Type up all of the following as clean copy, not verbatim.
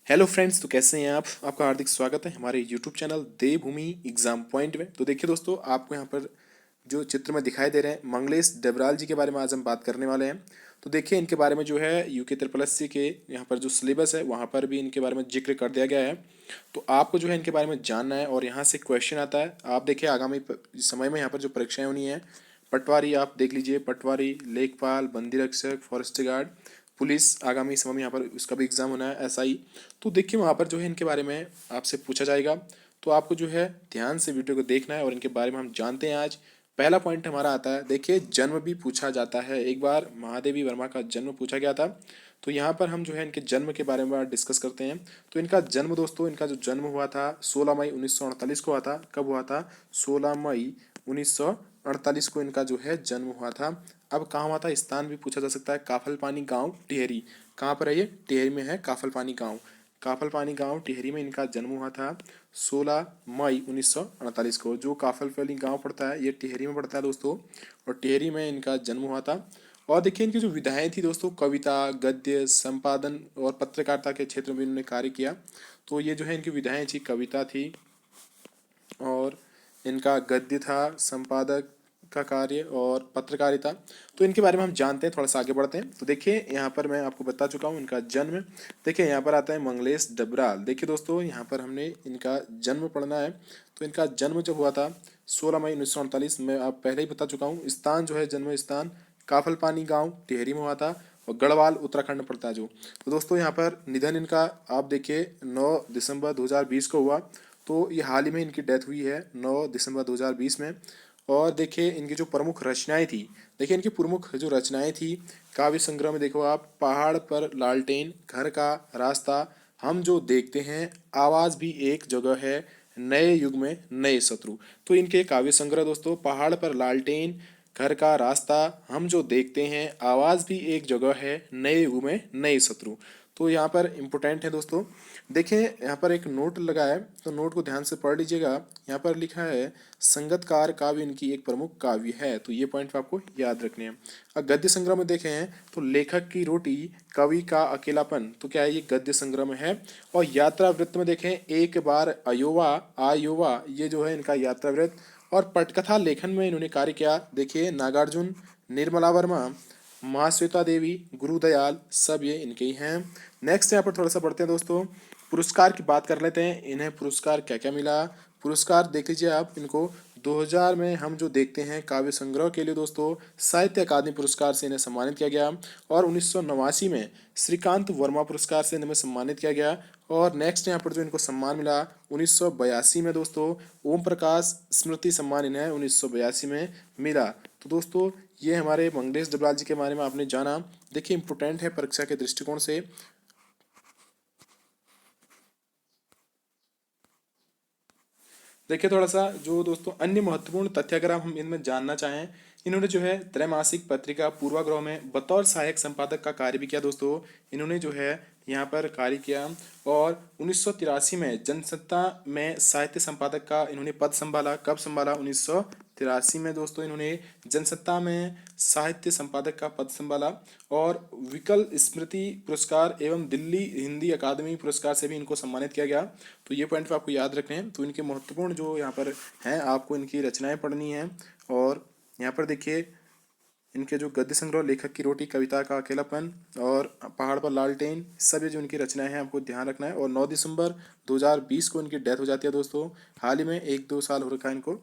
Hello friends, तो कैसे हैं आप। आपका हार्दिक स्वागत है हमारे यूट्यूब चैनल देवभूमि एग्जाम पॉइंट में। तो देखिए दोस्तों, आपको यहाँ पर जो चित्र में दिखाई दे रहे हैं, मंगलेश डबराल जी के बारे में आज हम बात करने वाले हैं। तो देखिए, इनके बारे में जो है यूके ट्रिपल एस सी के यहाँ पर जो सिलेबस है वहाँ पर भी इनके बारे में जिक्र कर दिया गया है। तो आपको जो है इनके बारे में जानना है और यहाँ से क्वेश्चन आता है। आप देखिए, आगामी समय में यहाँ पर जो परीक्षाएं होनी है, पटवारी आप देख लीजिए, पटवारी, लेखपाल, बंदी रक्षक, फॉरेस्ट गार्ड, पुलिस, आगामी समय में यहाँ पर उसका भी एग्जाम होना है, एसआई। तो देखिए, वहाँ पर जो है इनके बारे में आपसे पूछा जाएगा। तो आपको जो है ध्यान से वीडियो को देखना है और इनके बारे में हम जानते हैं। आज पहला पॉइंट हमारा आता है, देखिए, जन्म भी पूछा जाता है। एक बार महादेवी वर्मा का जन्म पूछा गया था। तो यहाँ पर हम जो है इनके जन्म के बारे में डिस्कस करते हैं। तो इनका जन्म दोस्तों, इनका जो जन्म हुआ था 16 मई 1948 को हुआ था। कब हुआ था? 16 मई 1948 को इनका जो है जन्म हुआ था। अब कहाँ हुआ था, स्थान भी पूछा जा सकता है। काफल पानी गाँव टिहरी। कहाँ पर है ये? टिहरी में है काफल पानी गाँव। काफल पानी गाँव टिहरी में इनका जन्म हुआ था 16 मई 1948 को। जो काफल पानी गाँव पड़ता है ये टिहरी में पड़ता है दोस्तों, और टिहरी में इनका जन्म हुआ था। और देखिए, इनकी जो विधाएं थी दोस्तों, कविता, गद्य, संपादन और पत्रकारिता के क्षेत्र में इन्होंने कार्य किया। तो ये जो है इनकी विधाएं थी, कविता थी और इनका गद्य था, संपादक का कार्य और पत्रकारिता। तो इनके बारे में हम जानते हैं, थोड़ा सा आगे बढ़ते हैं। तो देखिए, यहाँ पर मैं आपको बता चुका हूँ इनका जन्म। देखिए, यहाँ पर आता है मंगलेश डबराल। देखिए दोस्तों, यहाँ पर हमने इनका जन्म पढ़ना है। तो इनका जन्म जब हुआ था 16 मई 1948 में, आप पहले ही बता चुका हूँ। स्थान जो है, जन्म स्थान काफल पानी गाँव टिहरी में हुआ था और गढ़वाल उत्तराखंड में पड़ता है जो। तो दोस्तों, यहाँ पर निधन इनका आप देखिए 9 दिसंबर 2020 को हुआ। तो ये हाल ही में इनकी डेथ हुई है 9 दिसंबर 2020 में। और देखिए, इनकी जो प्रमुख रचनाएं थी, देखिए इनकी प्रमुख जो रचनाएं थी काव्य संग्रह में, देखो आप, पहाड़ पर लालटेन, घर का रास्ता, हम जो देखते हैं, आवाज भी एक जगह है, नए युग में नए शत्रु। तो इनके काव्य संग्रह दोस्तों, पहाड़ पर लालटेन, घर का रास्ता, हम जो देखते हैं, आवाज भी एक जगह है, नए युग में नए शत्रु। तो यहाँ पर इम्पोर्टेंट है दोस्तों। देखिए, यहाँ पर एक नोट लगा है, तो नोट को ध्यान से पढ़ लीजिएगा। यहाँ पर लिखा है, संगतकार काव्य इनकी एक प्रमुख काव्य है। तो ये पॉइंट आपको याद रखने हैं। अब गद्य संग्रह में देखें तो लेखक की रोटी, कवि का अकेलापन, तो क्या है, ये गद्य संग्रह में है। और यात्रा वृत्त में देखें, एक बार अयोवा आयोवा, ये जो है इनका यात्रा वृत्त। और पटकथा लेखन में इन्होंने कार्य किया, देखिए, नागार्जुन, निर्मला वर्मा, महाश्वेता देवी, गुरुदयाल, सब ये इनके ही हैं। नेक्स्ट यहाँ पर थोड़ा सा बढ़ते हैं दोस्तों, पुरस्कार की बात कर लेते हैं। इन्हें पुरस्कार क्या क्या मिला। पुरस्कार देख लीजिए आप इनको। 2000 में हम जो देखते हैं काव्य संग्रह के लिए दोस्तों, साहित्य अकादमी पुरस्कार से इन्हें सम्मानित किया गया। और 1989 में श्रीकांत वर्मा पुरस्कार से इन्हें सम्मानित किया गया। और नेक्स्ट यहाँ पर जो इनको सम्मान मिला 1982 में दोस्तों, ओम प्रकाश स्मृति सम्मान इन्हें 1982 में मिला। तो दोस्तों, ये हमारे मंगलेश डबराल जी के बारे में आपने जाना। देखिए, इंपोर्टेंट है परीक्षा के दृष्टिकोण से। देखिए, थोड़ा सा जो दोस्तों अन्य महत्वपूर्ण तथ्य अगर हम इनमें जानना चाहें, इन्होंने जो है त्रैमासिक पत्रिका पूर्वाग्रह में बतौर सहायक संपादक का कार्य भी किया दोस्तों। इन्होंने जो है यहाँ पर कार्य किया। और 1983 में जनसत्ता में साहित्य संपादक का इन्होंने पद संभाला। कब संभाला? 1983 में दोस्तों, इन्होंने जनसत्ता में साहित्य संपादक का पद संभाला। और विकल स्मृति पुरस्कार एवं दिल्ली हिंदी अकादमी पुरस्कार से भी इनको सम्मानित किया गया। तो ये पॉइंट आपको याद रखने हैं। तो इनके महत्वपूर्ण जो यहाँ पर हैं, आपको इनकी रचनाएं पढ़नी हैं। और यहाँ पर देखिए, इनके जो गद्य संग्रह, लेखक की रोटी, कविता का अकेलापन और पहाड़ पर लालटेन, सब ये जो इनकी रचनाएं हैं आपको ध्यान रखना है। और 9 दिसंबर 2020 को इनकी डेथ हो जाती है दोस्तों। हाल ही में 1-2 साल हो रखा है इनको।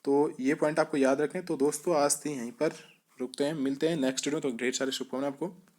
तो ये पॉइंट आपको याद रखने। तो दोस्तों, आज थी यहीं पर रुकते हैं, मिलते हैं नेक्स्ट वीडियो। तो ढेर सारी शुभकामनाएं आपको।